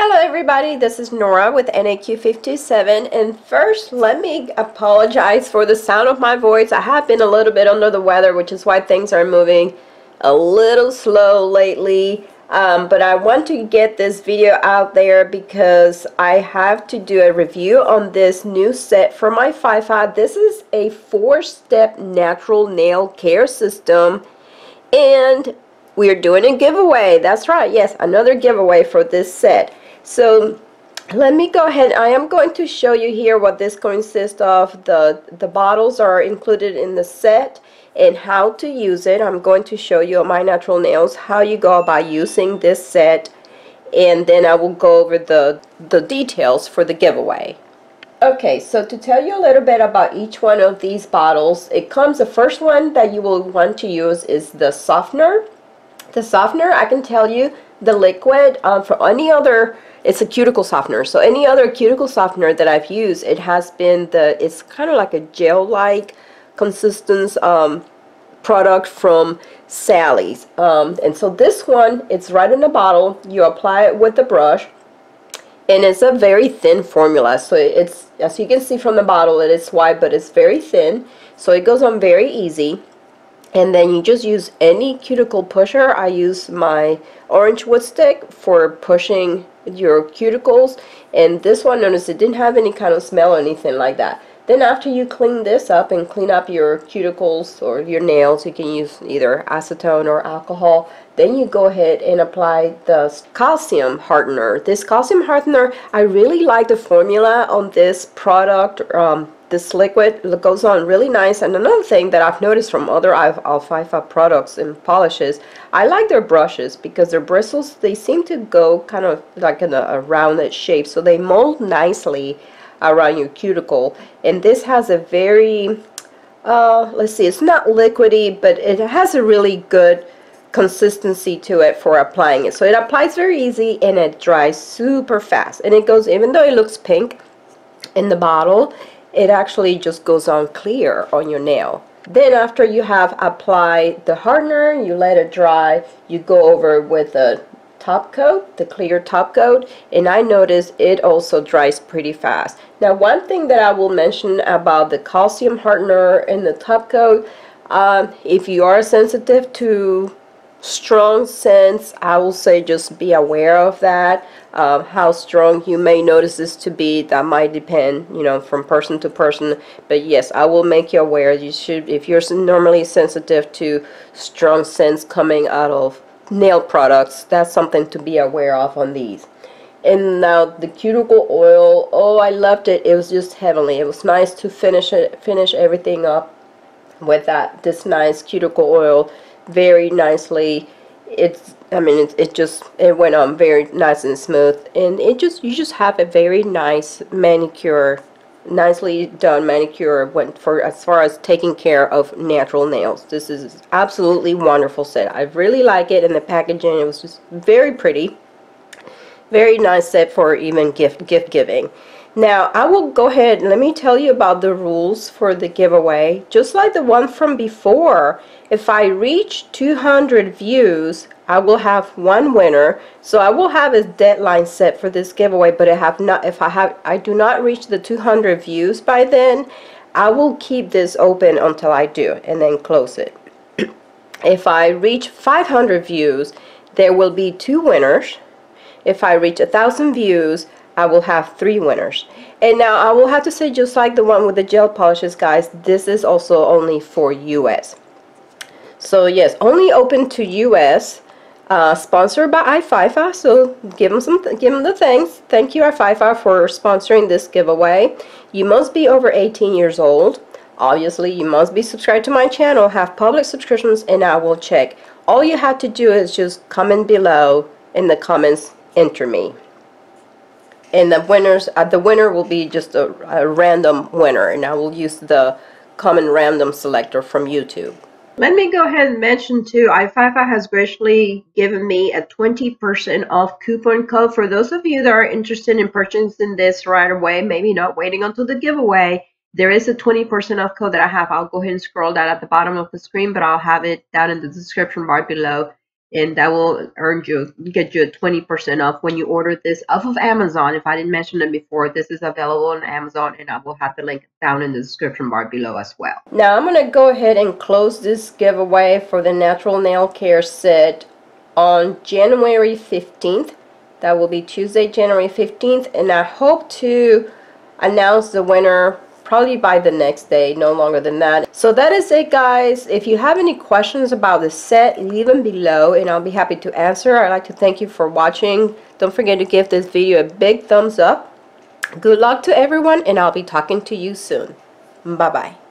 Hello everybody, this is Nora with NAQ57, and first let me apologize for the sound of my voice. I have been a little bit under the weather, which is why things are moving a little slow lately, but I want to get this video out there because I have to do a review on this new set from Aifaifa. This is a 4-step natural nail care system, and we're doing a giveaway. That's right, yes, another giveaway for this set. So let me go ahead. I am going to show you here what this consists of. The bottles are included in the set and how to use it. I'm going to show you on My Natural Nails how you go about using this set, and then I will go over the details for the giveaway. Okay, so to tell you a little bit about each one of these bottles, the first one that you will want to use is the softener. The softener, I can tell you, the liquid, for any other, it's a cuticle softener. So any other cuticle softener that I've used, it has been it's kind of like a gel-like consistence product from Sally's. And so this one, it's right in the bottle. You apply it with the brush, and it's a very thin formula. So it's, as you can see from the bottle, it is white, but it's very thin. So it goes on very easy. And then you just use any cuticle pusher. I use my orange wood stick for pushing your cuticles. And this one, notice it didn't have any kind of smell or anything like that. Then after you clean this up and clean up your cuticles or your nails, you can use either acetone or alcohol. Then you go ahead and apply the calcium hardener. This calcium hardener, I really like the formula on this product. This liquid goes on really nice. And another thing that I've noticed from other Aifaifa products and polishes, I like their brushes because their bristles, they seem to go kind of like in a rounded shape, so they mold nicely around your cuticle. And this has a very let's see, it's not liquidy, but it has a really good consistency to it for applying it. So it applies very easy and it dries super fast, and it goes, even though it looks pink in the bottle, it actually just goes on clear on your nail. Then after you have applied the hardener, you let it dry, you go over with a top coat, the clear top coat, and I noticed it also dries pretty fast. Now, one thing that I will mention about the calcium hardener and the top coat, if you are sensitive to strong scents, I will say just be aware of that. How strong you may notice this to be, that might depend, you know, from person to person. But yes, I will make you aware. You should, if you're normally sensitive to strong scents coming out of nail products, that's something to be aware of on these. And now the cuticle oil, oh, I loved it. It was just heavenly. It was nice to finish everything up with this nice cuticle oil very nicely. It went on very nice and smooth, and you just have a very nice manicure, nicely done manicure as far as taking care of natural nails. This is absolutely wonderful set. I really like it, and the packaging, it was just very pretty, very nice set for even gift giving. Now I will go ahead and let me tell you about the rules for the giveaway. Just like the one from before, if I reach 200 views, I will have one winner. So I will have a deadline set for this giveaway, but if I do not reach the 200 views by then, I will keep this open until I do and then close it. If I reach 500 views, there will be 2 winners. If I reach 1,000 views, I will have 3 winners. And now I will have to say, just like the one with the gel polishes, guys, this is also only for US. So yes, only open to US. Sponsored by Aifaifa, so give them the thanks. Thank you, Aifaifa, for sponsoring this giveaway. You must be over 18 years old. Obviously, you must be subscribed to my channel, have public subscriptions, and I will check. All you have to do is just comment below in the comments, enter me. And the winner will be just a random winner, and I will use the common random selector from YouTube. Let me go ahead and mention too, Aifaifa has graciously given me a 20% off coupon code for those of you that are interested in purchasing this right away, maybe not waiting until the giveaway. There is a 20% off code that I have. I'll go ahead and scroll that at the bottom of the screen, but I'll have it down in the description bar below. and that will get you a 20% off when you order this off of Amazon. If I didn't mention it before, this is available on Amazon, and I will have the link down in the description bar below as well. Now I'm going to go ahead and close this giveaway for the natural nail care set on January 15th. That will be Tuesday, January 15th, and I hope to announce the winner probably by the next day, no longer than that. So that is it, guys. If you have any questions about the set, leave them below and I'll be happy to answer. I'd like to thank you for watching. Don't forget to give this video a big thumbs up. Good luck to everyone, and I'll be talking to you soon. Bye bye.